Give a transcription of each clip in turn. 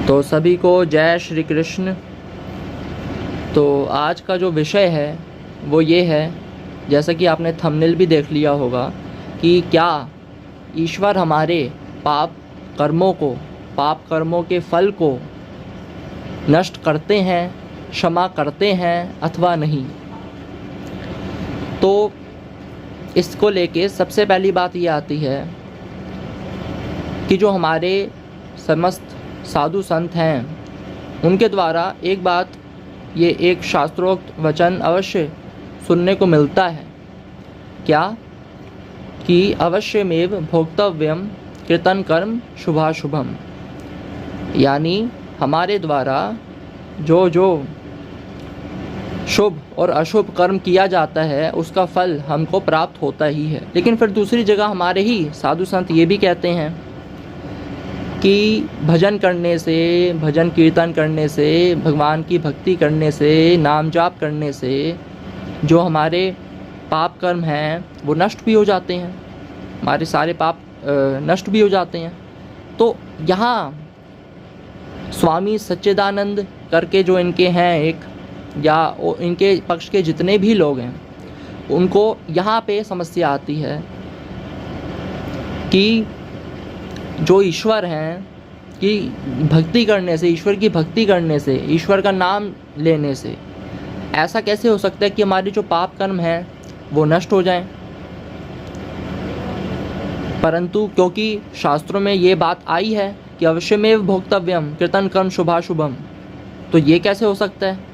तो सभी को जय श्री कृष्ण। तो आज का जो विषय है वो ये है, जैसा कि आपने थंबनेल भी देख लिया होगा, कि क्या ईश्वर हमारे पाप कर्मों के फल को नष्ट करते हैं, क्षमा करते हैं अथवा नहीं। तो इसको लेके सबसे पहली बात ये आती है कि जो हमारे समस्त साधु संत हैं उनके द्वारा एक शास्त्रोक्त वचन अवश्य सुनने को मिलता है, क्या कि अवश्यमेव भोक्तव्यम कृतं कर्म शुभाशुभम। यानी हमारे द्वारा जो शुभ और अशुभ कर्म किया जाता है उसका फल हमको प्राप्त होता ही है। लेकिन फिर दूसरी जगह हमारे ही साधु संत ये भी कहते हैं कि भजन करने से, भजन कीर्तन करने से, भगवान की भक्ति करने से, नाम जाप करने से जो हमारे पाप कर्म हैं वो नष्ट भी हो जाते हैं, हमारे सारे पाप नष्ट भी हो जाते हैं। तो यहाँ स्वामी सच्चिदानंद करके जो इनके हैं एक, या इनके पक्ष के जितने भी लोग हैं, उनको यहाँ पे समस्या आती है कि जो ईश्वर हैं कि भक्ति करने से, ईश्वर की भक्ति करने से, ईश्वर का नाम लेने से ऐसा कैसे हो सकता है कि हमारे जो पाप कर्म हैं वो नष्ट हो जाएं। परंतु क्योंकि शास्त्रों में ये बात आई है कि अवश्यमेव भोक्तव्यम कृतं कर्म शुभाशुभम, तो ये कैसे हो सकता है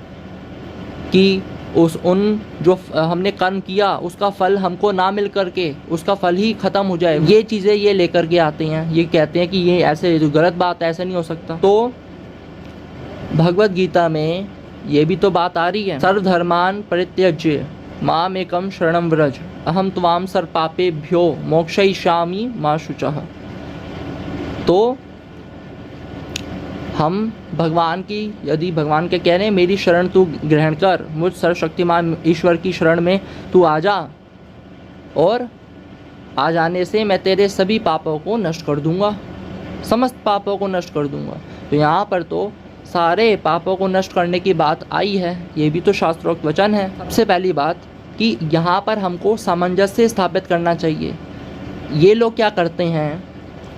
कि जो हमने कर्म किया उसका फल हमको ना मिल करके उसका फल ही ख़त्म हो जाए। ये चीज़ें ये लेकर के आते हैं, ये कहते हैं कि ये ऐसे जो गलत बात है, ऐसा नहीं हो सकता। तो भगवत गीता में ये भी तो बात आ रही है, सर्वधर्मान परित्यज्य माम एकम शरणम व्रज अहम त्वाम सर्वपापेभ्यो मोक्षयिष्यामि मा शुचः। तो हम भगवान की, यदि भगवान के कह रहे हैं मेरी शरण तू ग्रहण कर, मुझ सर्वशक्तिमान ईश्वर की शरण में तू आ जा, और आ जाने से मैं तेरे सभी पापों को नष्ट कर दूंगा, समस्त पापों को नष्ट कर दूंगा। तो यहाँ पर तो सारे पापों को नष्ट करने की बात आई है, ये भी तो शास्त्रोक्त वचन है। सबसे पहली बात कि यहाँ पर हमको सामंजस्य स्थापित करना चाहिए। ये लोग क्या करते हैं,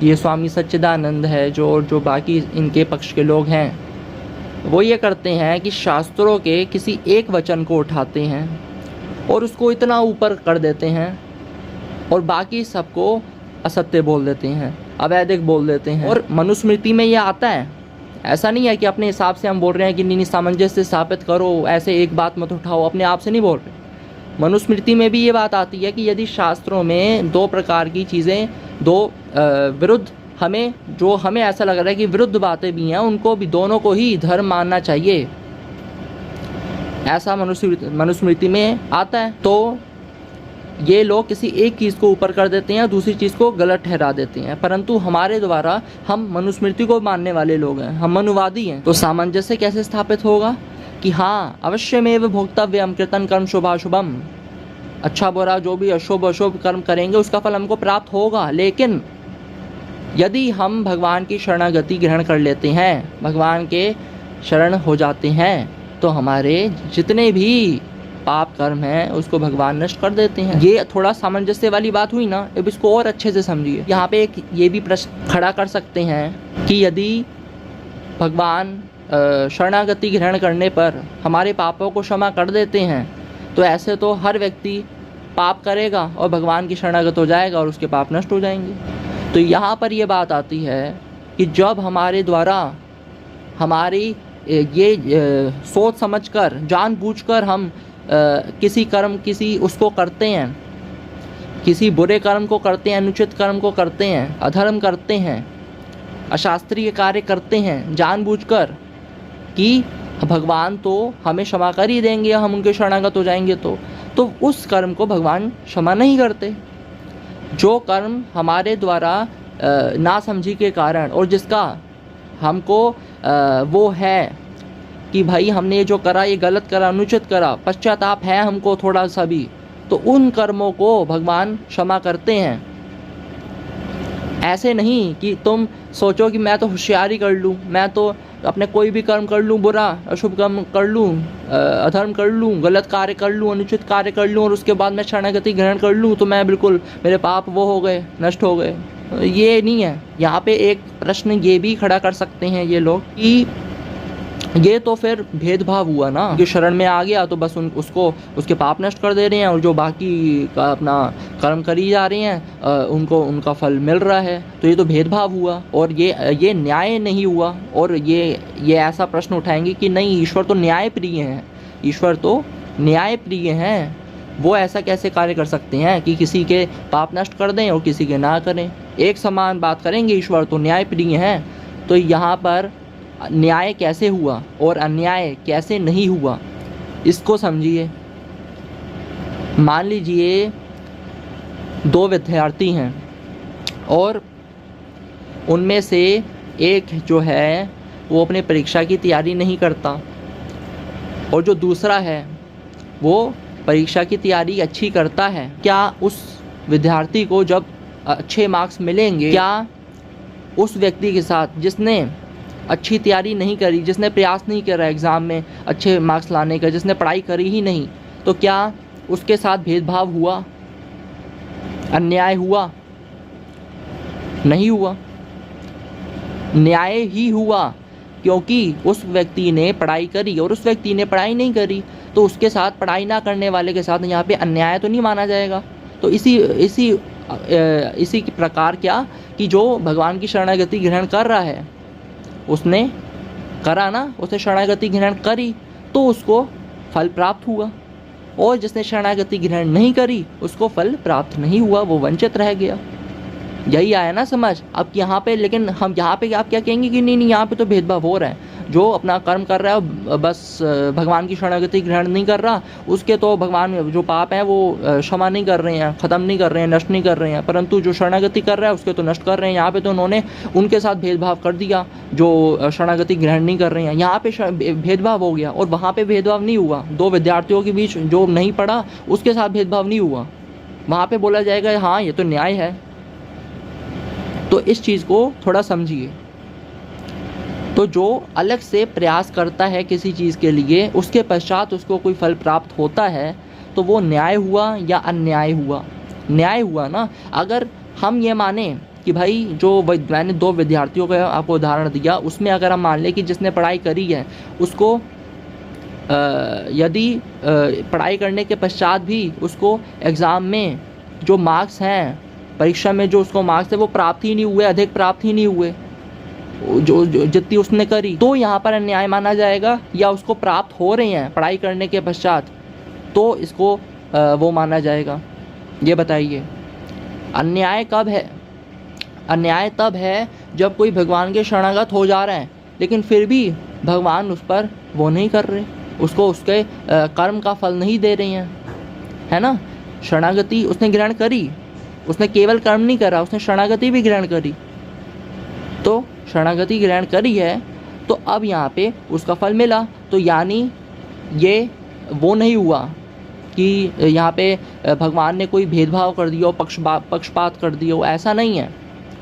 ये स्वामी सच्चिदानंद है जो बाकी इनके पक्ष के लोग हैं, वो ये करते हैं कि शास्त्रों के किसी एक वचन को उठाते हैं और उसको इतना ऊपर कर देते हैं और बाकी सबको असत्य बोल देते हैं, अवैधिक बोल देते हैं। और मनुस्मृति में ये आता है, ऐसा नहीं है कि अपने हिसाब से हम बोल रहे हैं कि नहीं सामंजस्य स्थापित करो, ऐसे एक बात मत उठाओ, अपने आप से नहीं बोल रहे। मनुस्मृति में भी ये बात आती है कि यदि शास्त्रों में दो प्रकार की चीज़ें, दो विरुद्ध हमें ऐसा लग रहा है कि विरुद्ध बातें भी हैं, उनको भी, दोनों को ही धर्म मानना चाहिए, ऐसा मनुस्मृति में आता है। तो ये लोग किसी एक चीज़ को ऊपर कर देते हैं, दूसरी चीज़ को गलत ठहरा देते हैं। परंतु हमारे द्वारा, हम मनुस्मृति को मानने वाले लोग हैं, हम मनुवादी हैं, तो सामंजस्य कैसे स्थापित होगा कि हाँ अवश्यमेव भोक्तव्यम कृतं कर्म शुभाशुभम, अच्छा बुरा जो भी अशुभ कर्म करेंगे उसका फल हमको प्राप्त होगा। लेकिन यदि हम भगवान की शरणागति ग्रहण कर लेते हैं, भगवान के शरण हो जाते हैं, तो हमारे जितने भी पाप कर्म हैं उसको भगवान नष्ट कर देते हैं। ये थोड़ा सामंजस्य वाली बात हुई ना, अब इसको और अच्छे से समझिए। यहाँ पे एक ये भी प्रश्न खड़ा कर सकते हैं कि यदि भगवान शरणागति ग्रहण करने पर हमारे पापों को क्षमा कर देते हैं, तो ऐसे तो हर व्यक्ति पाप करेगा और भगवान की शरणागत हो जाएगा और उसके पाप नष्ट हो जाएंगे। तो यहाँ पर ये बात आती है कि जब हमारे द्वारा हमारी ये सोच समझकर, जानबूझकर हम किसी उसको करते हैं, किसी बुरे कर्म को करते हैं, अनुचित कर्म को करते हैं, अधर्म करते हैं, अशास्त्रीय कार्य करते हैं जानबूझकर, कि भगवान तो हमें क्षमा कर ही देंगे, हम उनके शरणागत हो जाएंगे, तो उस कर्म को भगवान क्षमा नहीं करते। जो कर्म हमारे द्वारा नासमझी के कारण, और जिसका हमको वो है कि भाई हमने ये जो करा ये गलत करा, अनुचित करा, पश्चाताप है हमको थोड़ा सा भी, तो उन कर्मों को भगवान क्षमा करते हैं। ऐसे नहीं कि तुम सोचो कि मैं तो होशियारी कर लूँ, मैं तो अपने कोई भी कर्म कर लूँ, बुरा अशुभ कर्म कर लूँ, अधर्म कर लूँ, गलत कार्य कर लूँ, अनुचित कार्य कर लूँ और उसके बाद मैं शरणागति ग्रहण कर लूँ तो मैं बिल्कुल, मेरे पाप वो हो गए, नष्ट हो गए। ये नहीं है। यहाँ पे एक प्रश्न ये भी खड़ा कर सकते हैं ये लोग कि ये तो फिर भेदभाव हुआ ना, कि शरण में आ गया तो बस उसको उसके पाप नष्ट कर दे रहे हैं और जो बाकी का अपना कर्म करी जा रहे हैं उनको उनका फल मिल रहा है, तो ये तो भेदभाव हुआ और ये न्याय नहीं हुआ। और ये ऐसा प्रश्न उठाएंगे कि नहीं, ईश्वर तो न्याय प्रिय हैं, ईश्वर तो न्याय प्रिय हैं, वो ऐसा कैसे कार्य कर सकते हैं कि किसी के पाप नष्ट कर दें और किसी के ना करें, एक समान बात करेंगे, ईश्वर तो न्याय प्रिय हैं। तो यहाँ पर न्याय कैसे हुआ और अन्याय कैसे नहीं हुआ, इसको समझिए। मान लीजिए 2 विद्यार्थी हैं और उनमें से एक जो है वो अपने परीक्षा की तैयारी नहीं करता और जो दूसरा है वो परीक्षा की तैयारी अच्छी करता है। क्या उस विद्यार्थी को जब अच्छे मार्क्स मिलेंगे, क्या उस व्यक्ति के साथ जिसने अच्छी तैयारी नहीं करी, जिसने प्रयास नहीं करा एग्ज़ाम में अच्छे मार्क्स लाने का, जिसने पढ़ाई करी ही नहीं, तो क्या उसके साथ भेदभाव हुआ, अन्याय हुआ? नहीं हुआ, न्याय ही हुआ, क्योंकि उस व्यक्ति ने पढ़ाई करी और उस व्यक्ति ने पढ़ाई नहीं करी, तो उसके साथ पढ़ाई ना करने वाले के साथ यहाँ पे अन्याय तो नहीं माना जाएगा। तो इसी प्रकार क्या कि जो भगवान की शरणागति ग्रहण कर रहा है, उसने करा ना, उसने शरणागति ग्रहण करी तो उसको फल प्राप्त हुआ, और जिसने शरणागति ग्रहण नहीं करी उसको फल प्राप्त नहीं हुआ, वो वंचित रह गया। यही आया ना समझ। अब यहाँ पे लेकिन हम यहाँ पे आप क्या कहेंगे कि नहीं यहाँ पे तो भेदभाव हो रहा है, जो अपना कर्म कर रहा है बस भगवान की शरणागति ग्रहण नहीं कर रहा, उसके तो भगवान जो पाप है वो क्षमा नहीं कर रहे हैं, ख़त्म नहीं कर रहे हैं, नष्ट नहीं कर रहे हैं, परंतु जो शरणागति कर रहा है उसके तो नष्ट कर रहे हैं। यहाँ पे तो उन्होंने उनके साथ भेदभाव कर दिया जो शरणागति ग्रहण नहीं कर रहे हैं, यहाँ पे भेदभाव हो गया। और वहाँ पर भेदभाव नहीं हुआ, 2 विद्यार्थियों के बीच जो नहीं पढ़ा उसके साथ भेदभाव नहीं हुआ, वहाँ पर बोला जाएगा हाँ ये तो न्याय है। तो इस चीज़ को थोड़ा समझिए। तो जो अलग से प्रयास करता है किसी चीज़ के लिए, उसके पश्चात उसको कोई फल प्राप्त होता है, तो वो न्याय हुआ या अन्याय हुआ? न्याय हुआ ना। अगर हम ये माने कि भाई जो मैंने 2 विद्यार्थियों का आपको उदाहरण दिया, उसमें अगर हम मान लें कि जिसने पढ़ाई करी है उसको यदि पढ़ाई करने के पश्चात भी उसको एग्ज़ाम में जो मार्क्स हैं, परीक्षा में जो उसको मार्क्स है वो प्राप्त ही नहीं हुए, अधिक प्राप्त ही नहीं हुए जो जितनी उसने करी, तो यहाँ पर अन्याय माना जाएगा, या उसको प्राप्त हो रहे हैं पढ़ाई करने के पश्चात तो इसको वो माना जाएगा? ये बताइए। अन्याय कब है? अन्याय तब है जब कोई भगवान के शरणागत हो जा रहे हैं लेकिन फिर भी भगवान उस पर वो नहीं कर रहे, उसको उसके कर्म का फल नहीं दे रहे हैं, है ना। शरणागति उसने ग्रहण करी, उसने केवल कर्म नहीं करा, उसने शरणागति भी ग्रहण करी, तो शरणागति ग्रहण करी है तो अब यहाँ पे उसका फल मिला। तो यानी ये वो नहीं हुआ कि यहाँ पे भगवान ने कोई भेदभाव कर दिया, पक्षपात कर दिया, ऐसा नहीं है,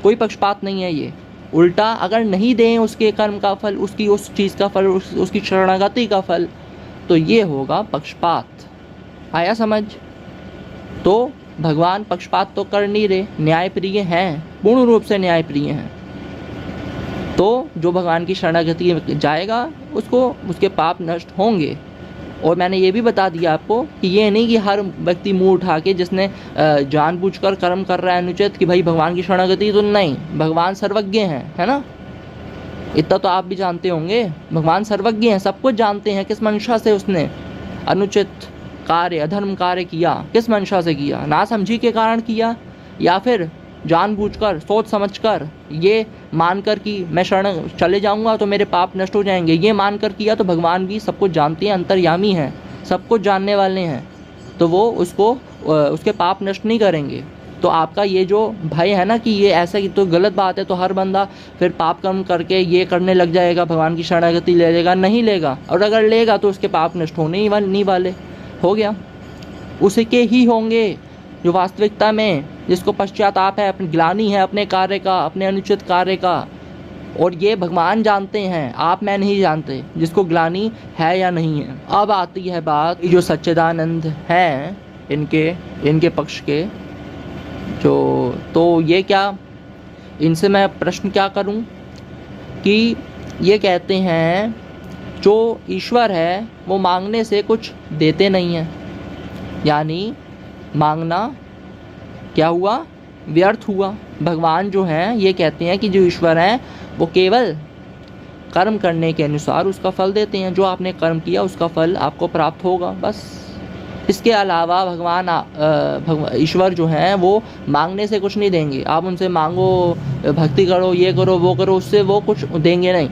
कोई पक्षपात नहीं है। ये उल्टा अगर नहीं दें उसके कर्म का फल, उसकी उस चीज़ का फल, उसकी शरणागति का फल, तो ये होगा पक्षपात। आया समझ? तो भगवान पक्षपात तो कर नहीं रहे, न्यायप्रिय हैं, पूर्ण रूप से न्यायप्रिय हैं। तो जो भगवान की शरणागति जाएगा उसको उसके पाप नष्ट होंगे। और मैंने ये भी बता दिया आपको कि ये नहीं कि हर व्यक्ति मुंह उठा के जिसने जानबूझकर कर्म कर रहा है अनुचित कि भाई भगवान की शरणागति, तो नहीं, भगवान सर्वज्ञ हैं, है ना। इतना तो आप भी जानते होंगे, भगवान सर्वज्ञ हैं, सब कुछ जानते हैं किस मंशा से उसने अनुचित कार्य, अधर्म कार्य किया, किस मंशा से किया, ना समझी के कारण किया या फिर जानबूझकर सोच समझकर ये मानकर कि मैं शरण चले जाऊंगा तो मेरे पाप नष्ट हो जाएंगे, ये मानकर किया, तो भगवान भी सब कुछ जानते हैं, अंतर्यामी हैं, सब कुछ जानने वाले हैं, तो वो उसको उसके पाप नष्ट नहीं करेंगे। तो आपका ये जो भय है ना कि ये ऐसा कि तो गलत बात है, तो हर बंदा फिर पाप कर्म करके ये करने लग जाएगा, भगवान की शरणागति ले लेगा, नहीं लेगा। और अगर लेगा तो उसके पाप नष्ट होने ही नहीं वाले, हो गया, उसके ही होंगे जो वास्तविकता में जिसको पश्चाताप है, अपनी ग्लानि है अपने कार्य का, अपने अनुचित कार्य का, और ये भगवान जानते हैं, आप मैं नहीं जानते जिसको ग्लानि है या नहीं है। अब आती है बात जो सच्चिदानंद हैं इनके पक्ष के जो, तो ये क्या, इनसे मैं प्रश्न क्या करूं कि ये कहते हैं जो ईश्वर है वो मांगने से कुछ देते नहीं हैं, यानी मांगना क्या हुआ, व्यर्थ हुआ। भगवान जो हैं ये कहते हैं कि जो ईश्वर हैं वो केवल कर्म करने के अनुसार उसका फल देते हैं, जो आपने कर्म किया उसका फल आपको प्राप्त होगा, बस। इसके अलावा भगवान ईश्वर जो हैं वो मांगने से कुछ नहीं देंगे। आप उनसे मांगो, भक्ति करो, ये करो, वो करो, उससे वो कुछ देंगे नहीं।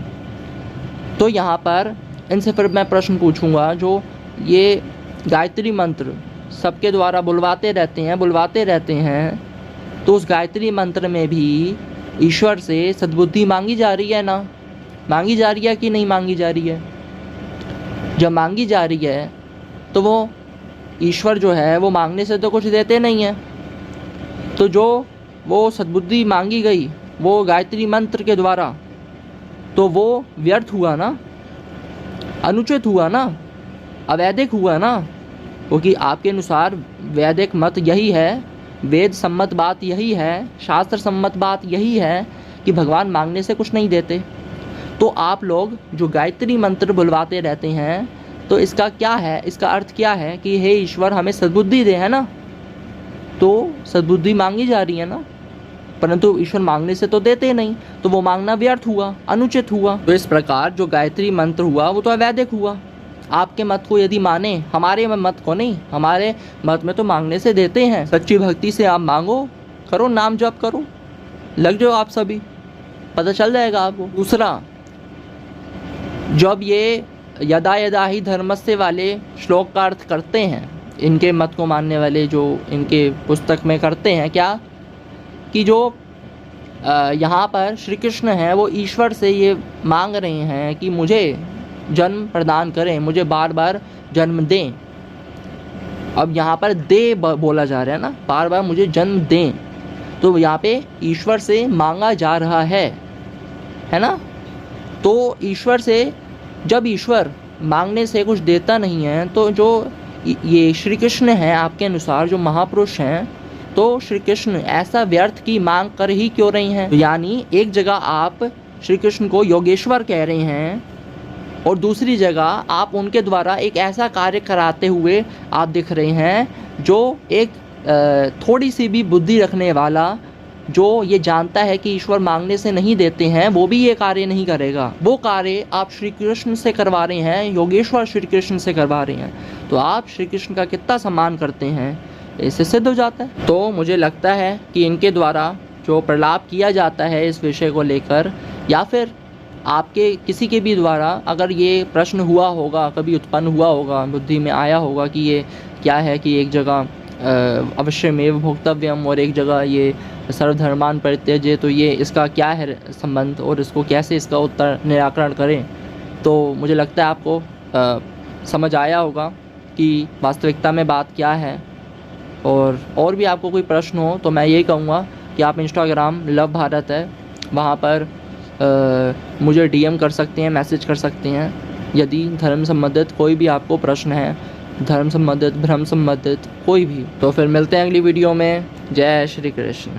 तो यहाँ पर इनसे फिर मैं प्रश्न पूछूंगा, जो ये गायत्री मंत्र सबके द्वारा बुलवाते रहते हैं, तो उस गायत्री मंत्र में भी ईश्वर से सद्बुद्धि मांगी जा रही है ना? मांगी जा रही है कि नहीं मांगी जा रही है? जब मांगी जा रही है तो वो ईश्वर जो है वो मांगने से तो कुछ देते नहीं है, तो जो वो सद्बुद्धि मांगी गई वो गायत्री मंत्र के द्वारा, तो वो व्यर्थ हुआ ना, अनुचित हुआ ना, अवैधिक हुआ ना, क्योंकि आपके अनुसार वैदिक मत यही है, वेद सम्मत बात यही है, शास्त्र सम्मत बात यही है कि भगवान मांगने से कुछ नहीं देते। तो आप लोग जो गायत्री मंत्र बुलवाते रहते हैं, तो इसका क्या है, इसका अर्थ क्या है कि हे ईश्वर हमें सद्बुद्धि दे, है ना? तो सद्बुद्धि मांगी जा रही है ना, परंतु ईश्वर मांगने से तो देते नहीं, तो वो मांगना व्यर्थ हुआ, अनुचित हुआ। तो इस प्रकार जो गायत्री मंत्र हुआ वो तो अवैधिक हुआ। आपके मत को यदि माने, हमारे मत को नहीं, हमारे मत में तो मांगने से देते हैं। सच्ची भक्ति से आप मांगो, करो, नाम जप करो, लग जाओ, आप सभी पता चल जाएगा आपको। दूसरा, जब ये यदा यदा ही धर्मस्य वाले श्लोक का अर्थ करते हैं, इनके मत को मानने वाले जो इनके पुस्तक में करते हैं क्या, कि जो यहाँ पर श्री कृष्ण हैं वो ईश्वर से ये मांग रहे हैं कि मुझे जन्म प्रदान करें, मुझे बार बार जन्म दें। अब यहाँ पर दे बोला जा रहा है ना, बार बार मुझे जन्म दें, तो यहाँ पे ईश्वर से मांगा जा रहा है ना? तो ईश्वर से, जब ईश्वर मांगने से कुछ देता नहीं है, तो जो ये श्री कृष्ण हैं आपके अनुसार जो महापुरुष हैं, तो श्री कृष्ण ऐसा व्यर्थ की मांग कर ही क्यों रही हैं? यानी एक जगह आप श्री कृष्ण को योगेश्वर कह रहे हैं और दूसरी जगह आप उनके द्वारा एक ऐसा कार्य कराते हुए आप दिख रहे हैं जो एक थोड़ी सी भी बुद्धि रखने वाला, जो ये जानता है कि ईश्वर मांगने से नहीं देते हैं, वो भी ये कार्य नहीं करेगा। वो कार्य आप श्री कृष्ण से करवा रहे हैं, योगेश्वर श्री कृष्ण से करवा रहे हैं, तो आप श्री कृष्ण का कितना सम्मान करते हैं, इससे सिद्ध हो जाता है। तो मुझे लगता है कि इनके द्वारा जो प्रलाप किया जाता है इस विषय को लेकर, या फिर आपके किसी के भी द्वारा अगर ये प्रश्न हुआ होगा, कभी उत्पन्न हुआ होगा, बुद्धि में आया होगा कि ये क्या है कि एक जगह अवश्यमेव भोक्तव्यम और एक जगह ये सर्वधर्मान परित्यज्य, तो ये इसका क्या है संबंध और इसको कैसे इसका उत्तर निराकरण करें, तो मुझे लगता है आपको समझ आया होगा कि वास्तविकता में बात क्या है। और भी आपको कोई प्रश्न हो तो मैं यही कहूँगा कि आप इंस्टाग्राम लव भारत है, वहाँ पर मुझे DM कर सकते हैं, मैसेज कर सकते हैं, यदि धर्म संबंधित कोई भी आपको प्रश्न है, धर्म संबंधित, भ्रम संबंधित कोई भी। तो फिर मिलते हैं अगली वीडियो में। जय श्री कृष्ण।